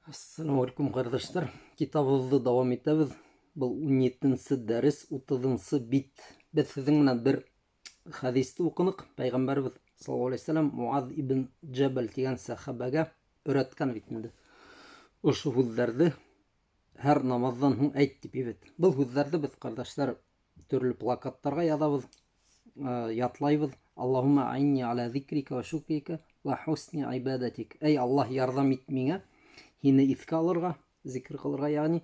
Assalamu alaikum kardeşler. Kitabımızda devam ettiğimiz bu 17. ders 30. bit. Biz sizinle bir hadisті оқынык. Peygamberimiz sallallahu aleyhi ve sellem Muaz ibn Cebel деген sahabaga öğretken bitmedi. O şu hüzlerdi her namazdan hun ayt deyip evet. Bu hüzlerdi biz kardeşler türlü plakatlarga yazabız, yatlayбыз. Allahümme a'inni ala zikrika ve şükrika ve husni ibadetik. Ey Allah yardım et mine. Hini ithке алырға, зикр қылырға, яғни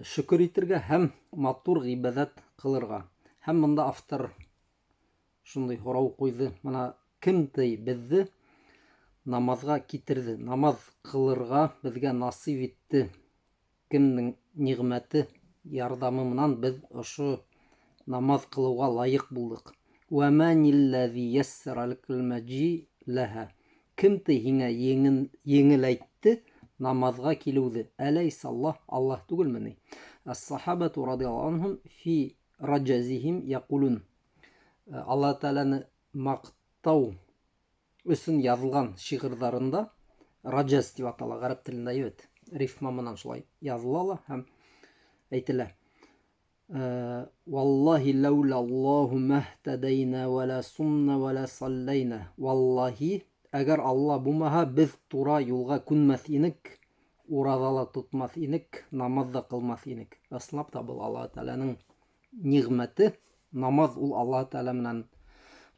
шүкір етірге һәм матур ғибадат қылырға. Һәм мында автор шундай һорау қойды. Мына кім тый бізді намазға китерді, намаз қылырға бізге насип етті, кімнің ниғметі ярдамы біз ошы намаз қылуға лайық булдық. Уәмәнилләзи яссаралкал маджи ләһә. Кім тый һиңә еңеләйтті namazga kiluvdi. Eleyse Allah түгелмени. As-sahabatu radiyallahu anhum fi racazihim yakulun. Allah Teala'nı maqtau üsün yazılgan şiirdarında racaz diye atala. Arap tilinde evet. Rifma менен şulay yazılalar hem aytila. Vallahi laula Allahu mahtadayna ve la sumna ve la sallayna. Vallahi Әгәр Алла булмаһа, без тура юлга күнмәс инек, уразала тотмас инек, намаз да кылмас инек. Аслап та бул Алла Тәаләнең ниғмәте. Намаз ул Алла Тәалә менән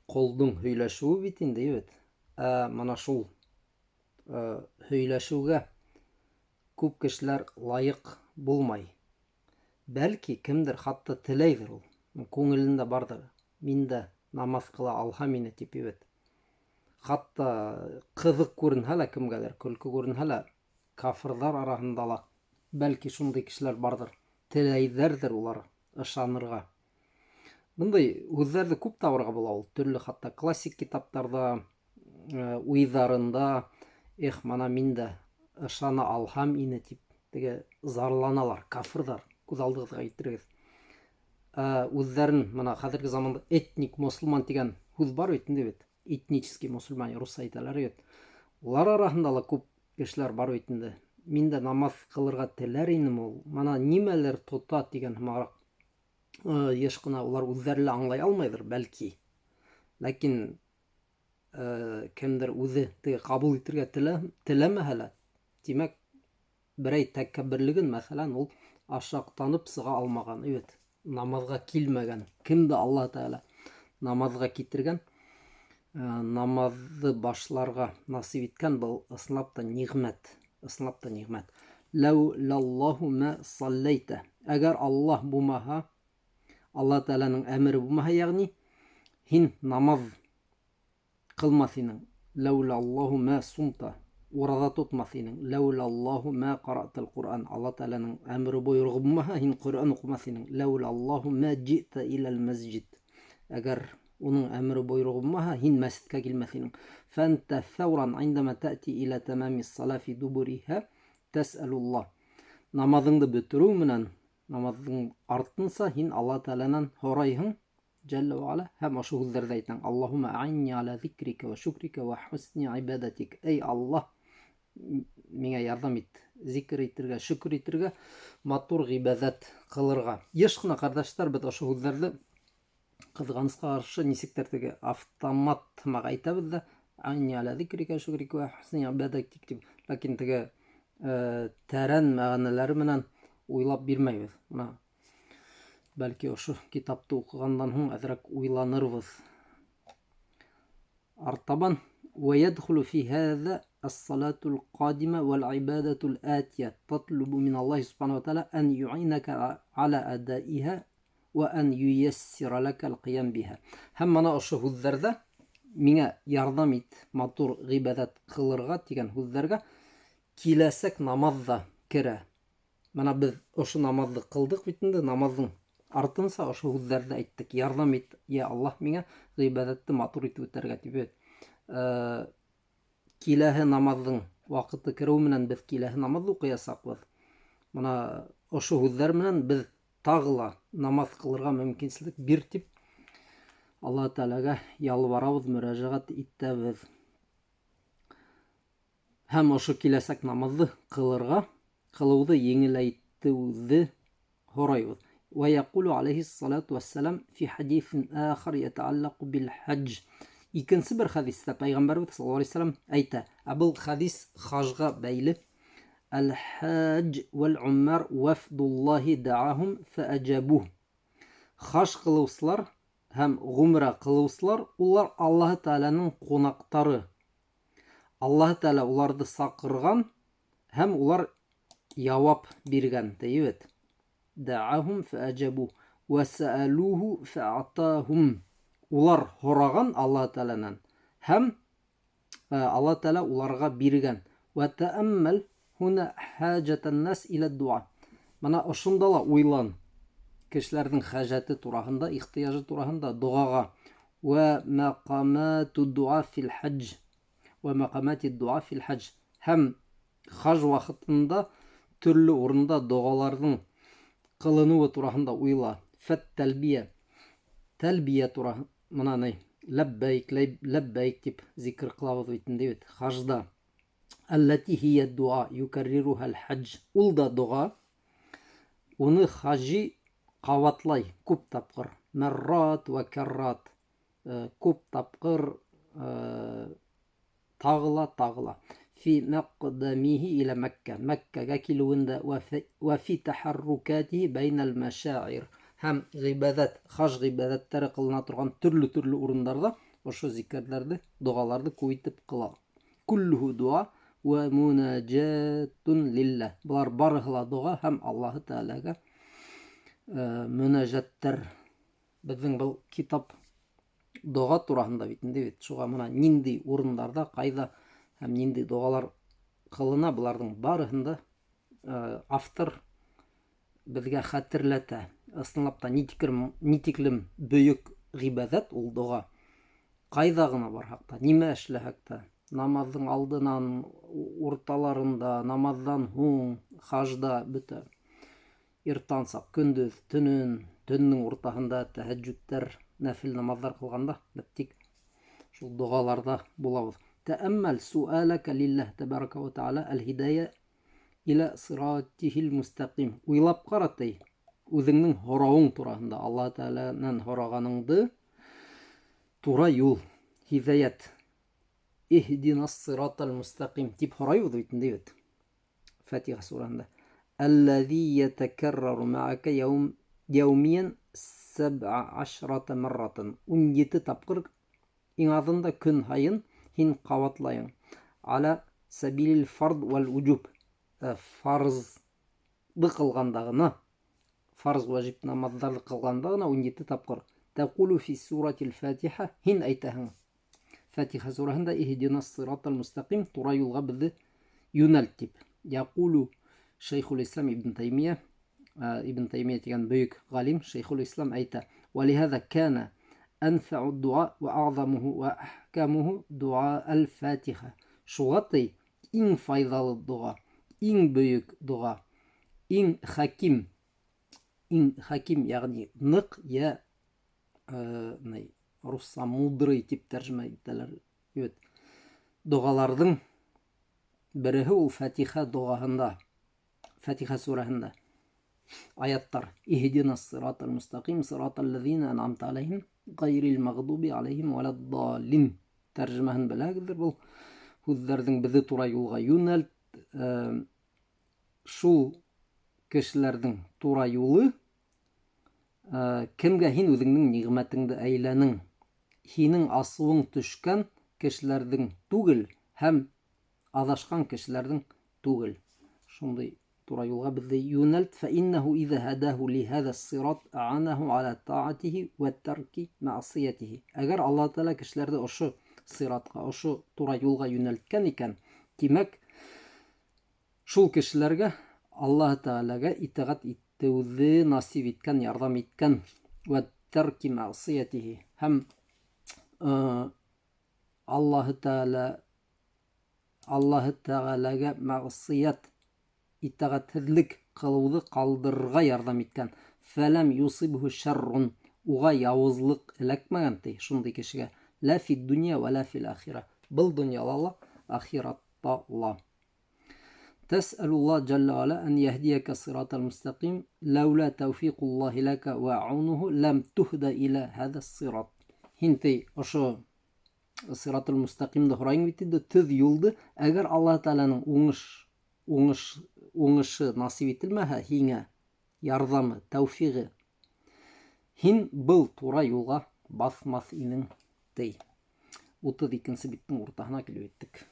колдың һөйләшүе бит инде, evet. Мана шул һөйләшүгә күп кешеләр лайык булмай. Бәлки кемдер хатта теләйдер ул. Күңелендә бардыр. Мин дә намаз кыла алһам ине дип, evet. Hatta kızık görünһә лә кемгәлер, көлке görünһә лә кафирдар араһында ла бәлки шундый кешеләр бардыр. Теләйҙәрҙер улар ышанырға. Бындай һүҙҙәрҙе күп табырға була ул. Төрлө хатта классик китаптарда, уйҙарында, мана мин дә ышана алһам ине тип теге зарланалар, кафирдар. Күҙ алдығыҙға китерегеҙ. Үҙҙәрен мана хәҙерге заманда этник мусульман дигән һүҙ бар бит инде бит. Этнический мусульман русса әйтәләр ет. Улар араһында ла күп кешеләр бар бит инде. Мин дә намаз кылырга теләр инем ул. Мана нимәләр тота дигән һымарак. Еш кына улар үзләре лә аңлай алмайдыр бәлки. Ләкин кемдер үзе теге кабул итәргә теләмәһә лә, димәк берәй тәкәбберлеген, мәсәлән, ул ашактанып сыга алмаган, evet, намазга килмәгән. Кемде Алла Тәалә намазга китергән, намазды башларға насип иткән, был ысынлап та ниғмәт. Ләулаллаху ма саллайта. Әгәр Аллаһ булмаһа, Алла Тәаләнең әмере булмаһа, ягъни һин намаз кылмас инең. Ләулаллаху ма сумта. Ураза тотмас инең. Ләулаллаху ма қаратал Ҡуръан. Алла Тәаләнең әмере бойрығы булмаһа, һин Ҡуръан уҡымаҫ инең. Ләулаллаху ма җиъта илал масҗид. Әгәр onun emri buyruğu bulmaha hin mescidke girmesinin. Fente fevran indama ta'ti ila tamamis salafi duburiha tes'elullah. Namazını bitiru menen namazın artınsa hin Allah Teala'nın horayhın Celle ve Ala hem aşı hüzzerde aytan. Allahümme a'inni ala zikrike ve şükrike ve husni ibadetik. Ey Allah mine yardım et. Zikir etirge, şükür etirge, matur ibadet kılırga. Yeşkına kardeşler biz aşı hüzzerde Kızғанысқа қаршы нисектер теге автомат маға айтабыз да аңни аля зикрика шукрика ва хусни ибадатик деп. Ләкин теге тәрән мәғәнәләре менән уйлап бирмәйбез. Мына бәлки ошо китапты укыгандан һуң әзрәк уйланырбыз. Артабан ويدخل في هذا الصلاة القادمة والعبادة الآتية تطلب من الله سبحانه وتعالى أن يعينك على أدائها ve en yüyessira lekel qiyam biha. Hem mana oşu hüzzerde mine yardım et, matur gibadet kılırga diyen hüzzerge kilesek namazda kere. Mana biz oşu namazda kıldık bitinde namazın artınsa oşu hüzzerde ettik. Yardım et ya Allah mine gibadetli matur et öterge tibet. Kilehe namazın vakıtı kerevmenen biz kilehe namazı okuyasak biz. Mana oşu hüzzer menen biz тағыла намаз қылырға мүмкіншілік бир тип Алла Тәаләгә ялварабыз, мөрәҗәгать итәбез. һәм ошо киләсәк намазды кылыуҙы еңеләйтеүҙе һорайбыҙ. ويقول عليه الصلاة والسلام في حديث آخر يتعلق بالحج. Икенсе бер хадистә Пәйғәмбәрбез саллаллаху алейһи ва саллям әйтә. Был хадис хажға бәйле. Әл-хадж вәл-уммар вафдуллахи даахум фәәҗабух. Хаж кылыусылар һәм ғумра кылыусылар, улар Аллаһ Тәгаләнең ҡунаҡтары. Аллаһ Тәгалә уларҙы саҡырған һәм улар яуап биргән. Тәйбәт. Даахум фәәҗабух ва сәәлуһу фәатаһум. Улар һораған Аллаһ Тәгаләнән һәм Аллаһ Тәгалә уларға биргән. Ва тәәммәл һуна хаҗатан нас иля дуа. Мана ошонда ла уйлан. Кешеләрнең хаҗаты тураһында, ихтыяжы тураһында дуаға. Ва мақамату дуа фил хаҗ. Ва мақамати дуа фил хаҗ. Һәм хаж вакытында төрле урында дуаларның кылынуы тураһында уйла. Фәт тәлбия. Тәлбия тураһында мына ни? Ләббәйк, ләббәйк дип зикр кылабыз бит инде бит хажда. Аллати хия дуа юкаррируха аль-хаҗ. Ул да дуа. Уны хаҗи ҡабатлай күп тапҡыр. Маррат ва каррат. Күп тапҡыр тағыла. Фи мақдамихи иля Мәккә. Мәккәгә килеүендә ва фи тахаррукатихи байнал машаир. Һәм ғибадат, хаж ғибадаттары кылына торган төрле урындарда ошо зикрләрне, дуаларны күп кыла. Куллуху дуа ва мунаҗатун лилләh. Булар барыһы ла дуа һәм Аллаһ Тәгаләгә мөнәҗәттәр. Безнең был китап дуа тураһында бит инде бит. Шуға мына нинди урындарда, кайда һәм нинди дуалар кылына, буларның барыһында автор безгә хәтерләтә. Ысынлап та нитиклем бөйөк ғибадат ул дуа. Кайда гына барһак та, нимә эшләһәк тә, намаздың алдынан, урталарында, намаздан һуң, хажда бөтә. Иртансак, көндөз, төннең уртаһында тәһәҗҗүдтәр, нәфил намазлар кылганда, тик шул дуаларда булабыз. Тәәммәл суалака лилләh тәбарaka ва тәала аль-хидая иля сиратихил мустақим. Уйлап каратый. Үзеңнең һорауың тураһында, Аллаһ Тәгаләнән һораганыңды тура юл, хидаят. Ихдинас сиратал мустақим дип һорайбыз бит инде бит. Фатиха сураһында. Аллази ятакаррару ма'ака яумиян 17 марратан. 17 тапкыр иң азында көн һайын һин кабатлайың. Ала сабилил фард вал уҗуб. Фарзды кылганда, фарз ваҗиб намазларны кылганда 17 тапкыр. Тaqulu фи суратил Фатиха, һин әйтәһең. Фатиха сураһында ихдинас сиратал мустақим, тура юлга безне юнәлт дип. Яқулу Шейхул Ислам Ибн Таймия дигән бөек галим Шейхул Ислам әйтә. Валихаза кана анфау дуа ва аъзамуху ва ахкамуху дуа аль-Фатиха. Шуға тый иң файдалы дуа, иң бөек дуа, иң хаким, ягъни нык я русса мудрый дип тәрҗемә итәләр. Дуаларның береһе ул Фатиха дуаһында, Фатиха сураһында. Аяттар: Ихдинас сиратал мустақим, сиратал лазина ан'амта алейһим, гайрил мағдуби алейһим валаддаллин. Тәрҗемәһен беләгездер, бул һүзләрнең безне тура юлга юнәлт. Шул кешеләрнең тура юлы кемгә һин үзеңнең ниғмәтеңде әйләнең, һинең асуың төшкән кешеләрнең түгел һәм адашкан кешеләрнең түгел. Шундый тура юлга безне юнәлт. Фәиннәһу иза һадәһу лиһаза сират а'анаһу ала таатихи ва тарки маъсиятихи. Әгәр Аллаһ Тәгалә кешеләрне ошо сиратка, ошо тура юлга юнәлткән икән, димәк, шул кешеләргә Аллаһ Тәгаләгә итәгать итеүҙе насип иткән, ярдәм иткән. Ва тарки маъсиятихи. Һәм Аллаһ Тәгаләгә мәғсият, итәгатһеҙлек кылыуҙы ҡалдырырға ярҙам иткән. Фәләм юсибһу шаррун. Уға яуызлык эләкмәгән, ти, шундый кешегә. Ла фи дунья ва ла фил ахира. Был донъяла ла, ахиратта тала. تسأل الله جل وعلا أن يهديك الصراط المستقيم لولا توفيق الله لك وعونه لم تهدى إلى هذا الصراط. Hinti ошо Sıratul Mustaqim'de horayın bitidi tüz yoldu. Eğer Allah Teala'nın oңышы nasip etilmehe hiňe yardamı, tevfiği hin был тура yolga basmas inin dey. 32-nji bittiň ortasyna kelip etdik.